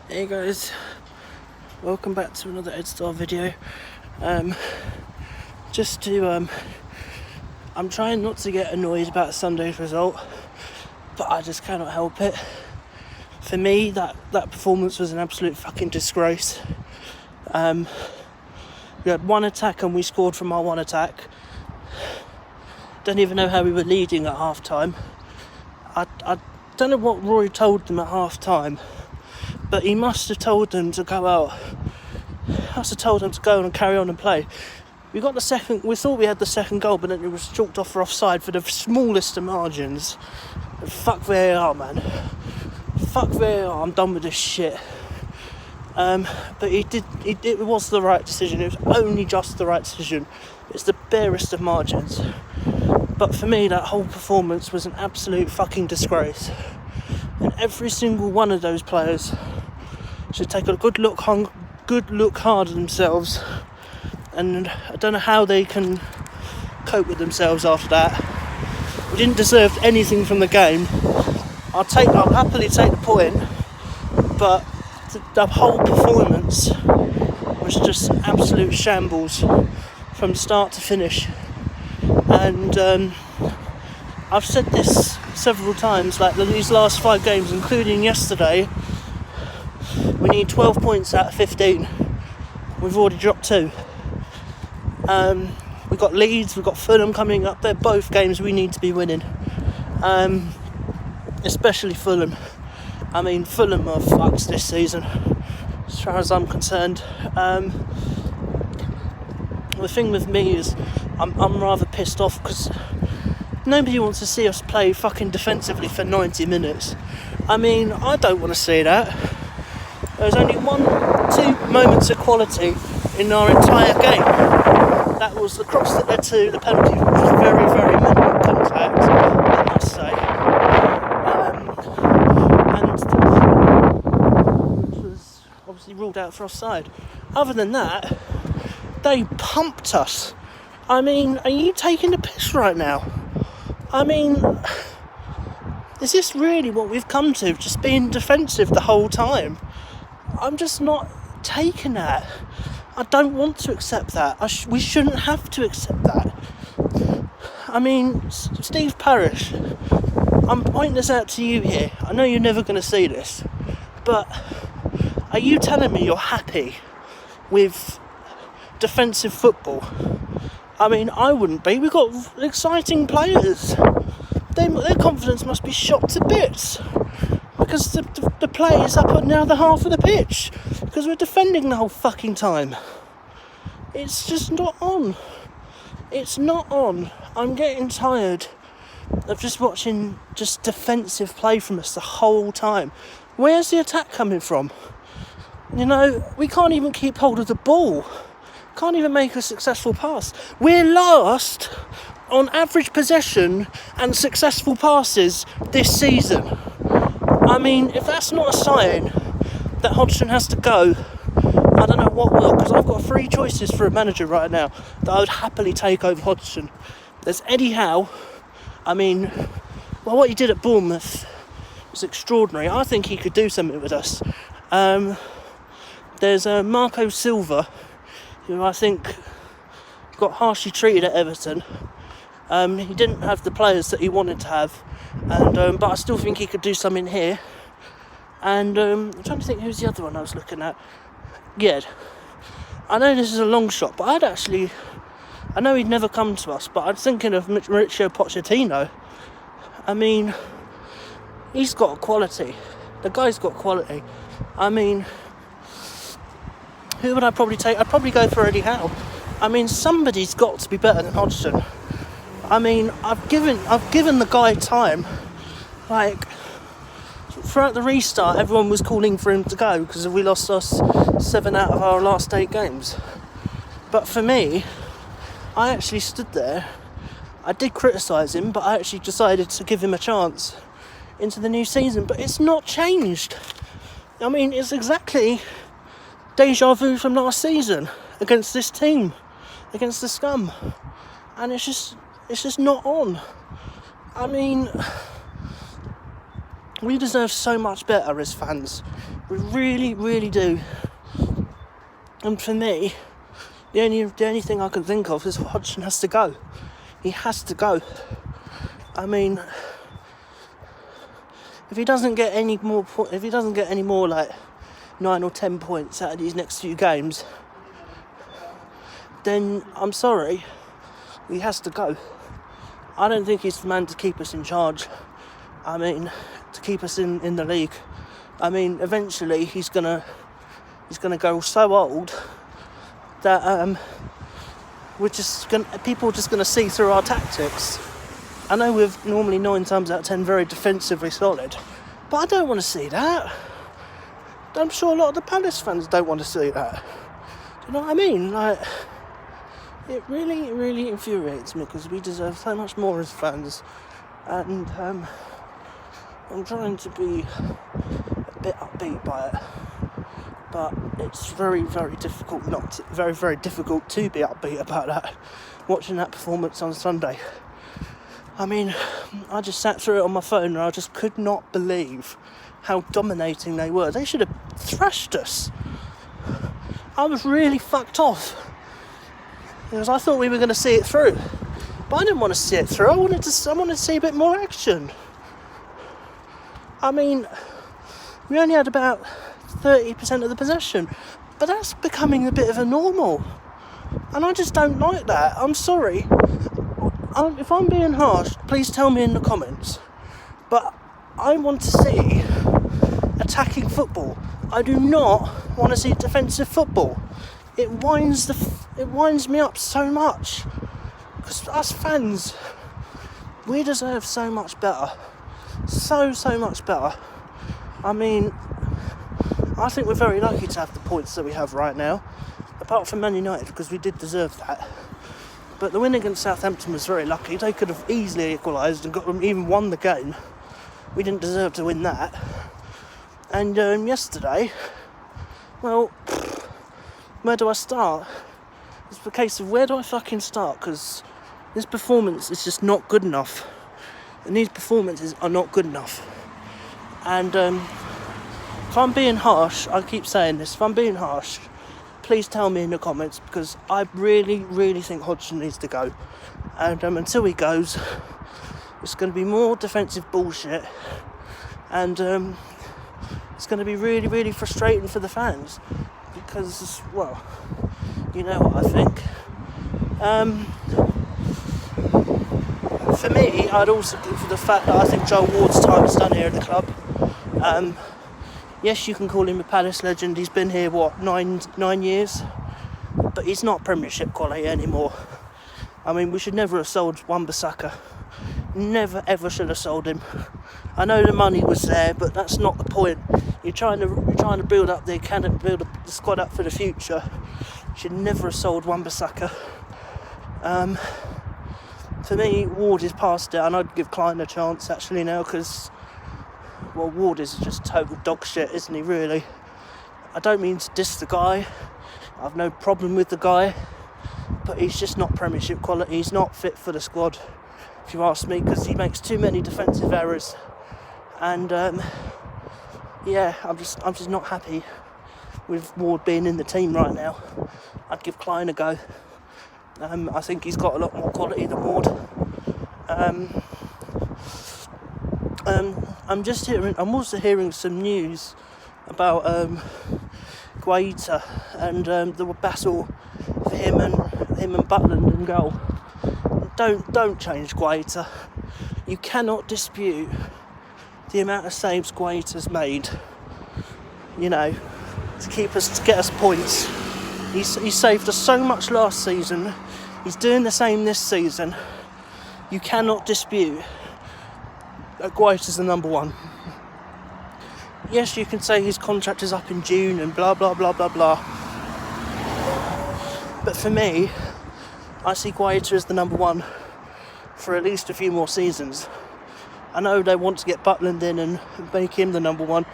Hey guys, welcome back to another Edstar video. I'm trying not to get annoyed about Sunday's result, but I just cannot help it. For me, that performance was an absolute fucking disgrace. We had one attack and we scored from our one attack. Don't even know how we were leading at half time. I don't know what Roy told them at half time, but he must have told them to go out. Must have told them to go and carry on and play. We thought we had the second goal, but then it was chalked off for offside for the smallest of margins. And fuck VAR, man. Fuck VAR, I'm done with this shit. But it was the right decision. It was only just the right decision. It's the barest of margins. But for me, that whole performance was an absolute fucking disgrace. And every single one of those players should take a good look hard at themselves. And I don't know how they can cope with themselves after that. We didn't deserve anything from the game. I'll happily take the point, but the whole performance was just an absolute shambles from start to finish. And I've said this several times, like these last 5 games, including yesterday, we need 12 points out of 15. We've already dropped 2. We've got Leeds, we've got Fulham coming up. They're both games we need to be winning. Especially Fulham. I mean, Fulham are fucked this season, as far as I'm concerned. The thing with me is, I'm rather pissed off because nobody wants to see us play fucking defensively for 90 minutes. I mean, I don't want to see that. There's only 1-2 moments of quality in our entire game. That was the cross that led to the penalty, which was very, very minimal contact, I must say. And which was obviously ruled out for offside. Other than that, they pumped us. I mean, are you taking the piss right now? I mean, is this really what we've come to? Just being defensive the whole time? I'm just not taking that. I don't want to accept that. We shouldn't have to accept that. I mean, Steve Parish, I'm pointing this out to you here. I know you're never going to see this, but are you telling me you're happy with defensive football? I mean, I wouldn't be. We've got exciting players. Their confidence must be shot to bits because the play is up at the other half of the pitch because we're defending the whole fucking time. It's just not on. It's not on. I'm getting tired of just watching just defensive play from us the whole time. Where's the attack coming from? You know, we can't even keep hold of the ball. Can't even make a successful pass. We're last on average possession and successful passes this season. I mean, if that's not a sign that Hodgson has to go, I don't know what will, because I've got 3 choices for a manager right now that I would happily take over Hodgson. There's Eddie Howe. I mean, well, what he did at Bournemouth was extraordinary. I think he could do something with us. There's Marco Silva, who I think got harshly treated at Everton. He didn't have the players that he wanted to have, and but I still think he could do something here. And I'm trying to think who's the other one I was looking at. Yeah, I know this is a long shot, but I know he'd never come to us, but I'm thinking of Mauricio Pochettino. I mean, he's got quality. The guy's got quality. I mean, who would I probably take? I'd probably go for Eddie Howe. I mean, somebody's got to be better than Hodgson. I mean, I've given the guy time. Like, throughout the restart, everyone was calling for him to go because we lost us 7 out of our last 8 games. But for me, I actually stood there. I did criticise him, but I actually decided to give him a chance into the new season. But it's not changed. I mean, it's exactly deja vu from last season against this team, against the Scum, and it's just not on. I mean, we deserve so much better as fans. We really, really do. And for me, the only thing I can think of is Hodgson has to go. He has to go. I mean, if he doesn't get any more like 9 or 10 points out of these next few games, then I'm sorry, he has to go. I don't think he's the man to keep us in charge. I mean, to keep us in the league. I mean, eventually he's gonna go so old that people are just gonna see through our tactics. I know we're normally 9 times out of 10 very defensively solid, but I don't want to see that. I'm sure a lot of the Palace fans don't want to see that. Do you know what I mean? Like, it really infuriates me because we deserve so much more as fans, and I'm trying to be a bit upbeat by it, but it's very difficult very difficult to be upbeat about that. Watching that performance on Sunday, I mean, I just sat through it on my phone and I just could not believe how dominating they were. They should have thrashed us. I was really fucked off because I thought we were going to see it through, but I didn't want to see it through. I wanted to see a bit more action. I mean, we only had about 30% of the possession, but that's becoming a bit of a normal, and I just don't like that. I'm sorry. If I'm being harsh, please tell me in the comments, but I want to see attacking football. I do not want to see defensive football. It winds me up so much, because us fans, we deserve so much better. So much better. I mean, I think we're very lucky to have the points that we have right now, apart from Man United, because we did deserve that. But the win against Southampton was very lucky. They could have easily equalised and even won the game. We didn't deserve to win that. And yesterday, well, where do I start? It's the case of where do I fucking start? Because this performance is just not good enough. And these performances are not good enough. And if I'm being harsh, I keep saying this, if I'm being harsh, please tell me in the comments, because I really think Hodgson needs to go. And until he goes, it's going to be more defensive bullshit, and it's going to be really frustrating for the fans, because, well, you know what I think. For me, I'd also go for the fact that I think Joe Ward's time is done here at the club. Yes, you can call him a Palace legend. He's been here, nine years? But he's not Premiership quality anymore. I mean, we should never have sold Wan-Bissaka. Never ever should have sold him. I know the money was there, but that's not the point. You're trying to build up the academy, build the squad up for the future. You should never have sold Wan-Bissaka. For me, Ward is past it, and I'd give Klein a chance actually now, because, well, Ward is just total dog shit, isn't he, really? I don't mean to diss the guy. I've no problem with the guy, but he's just not Premiership quality. He's not fit for the squad, if you ask me, because he makes too many defensive errors. And yeah, I'm just not happy with Ward being in the team right now. I'd give Klein a go. I think he's got a lot more quality than Ward. I'm also hearing some news about Guaita and the battle for him and Butland in goal. Don't change Guaita. You cannot dispute the amount of saves Guaita's made, you know, to get us points. He saved us so much last season. He's doing the same this season. You cannot dispute that Guaita's the number one. Yes, you can say his contract is up in June and blah blah blah blah blah. But for me, I see Guaita as the number one for at least a few more seasons. I know they want to get Butland in and make him the number one,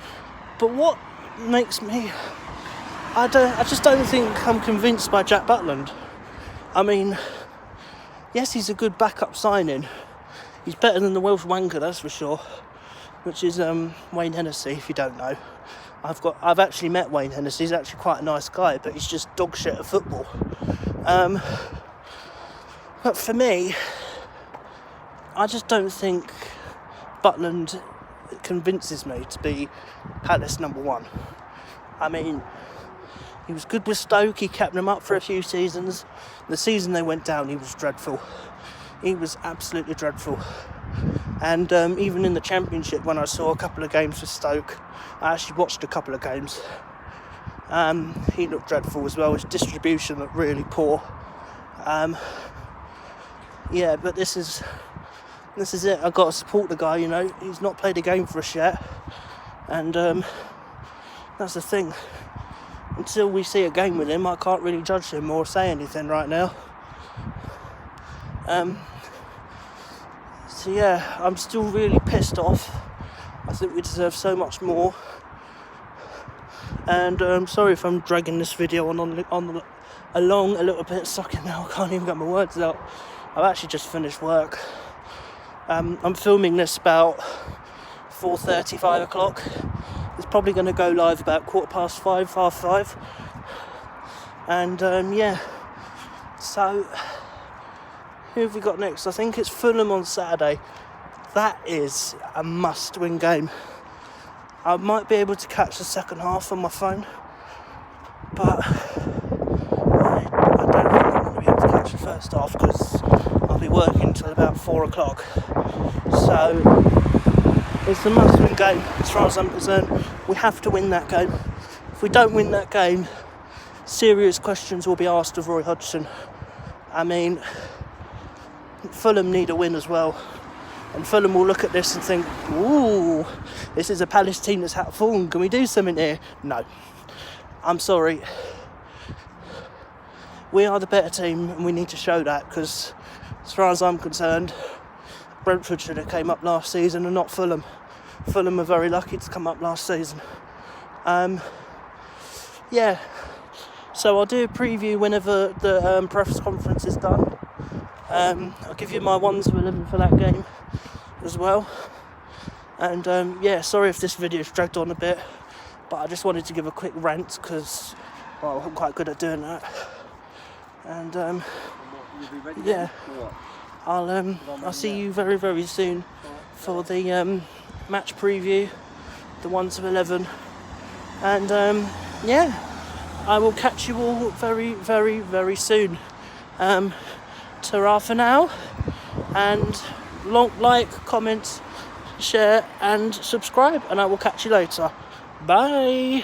but what makes me... I just don't think I'm convinced by Jack Butland. I mean, yes, he's a good backup signing. He's better than the Welsh wanker, that's for sure, which is Wayne Hennessy, if you don't know. I've actually met Wayne Hennessy. He's actually quite a nice guy, but he's just dog shit at football. But for me, I just don't think Butland convinces me to be Palace number one. I mean, he was good with Stoke, he kept them up for a few seasons. The season they went down, he was dreadful. He was absolutely dreadful. And even in the Championship, when I saw a couple of games for Stoke, I actually watched a couple of games, he looked dreadful as well. His distribution looked really poor. Yeah, but this is it. I've got to support the guy, you know. He's not played a game for us yet. And that's the thing. Until we see a game with him, I can't really judge him or say anything right now. So yeah, I'm still really pissed off. I think we deserve so much more. And I'm sorry if I'm dragging this video along a little bit. Sucking now, I can't even get my words out. I've actually just finished work. I'm filming this about 4:30, 5 o'clock. It's probably going to go live about 5:15, 5:30. And yeah, so who have we got next? I think it's Fulham on Saturday. That is a must-win game. I might be able to catch the second half on my phone, but I don't think I'm going to be able to catch the first half because I'll be working till about 4 o'clock. So it's a must-win game as far as I'm concerned. We have to win that game. If we don't win that game, serious questions will be asked of Roy Hodgson. I mean, Fulham need a win as well. And Fulham will look at this and think, ooh, this is a Palace team that's hat fallen. Can we do something here? No. I'm sorry. We are the better team and we need to show that, because as far as I'm concerned, Brentford should have came up last season and not Fulham. Fulham were very lucky to come up last season. Yeah. So I'll do a preview whenever the press conference is done. I'll give you my 1 to 11 for that game as well. And yeah, sorry if this video's dragged on a bit, but I just wanted to give a quick rant because, well, I'm quite good at doing that. And yeah, I'll see you very, very soon for the match preview, the 1 to 11. And yeah, I will catch you all very, very, very soon. Ta-ra for now, and like, comment, share and subscribe, and I will catch you later. Bye.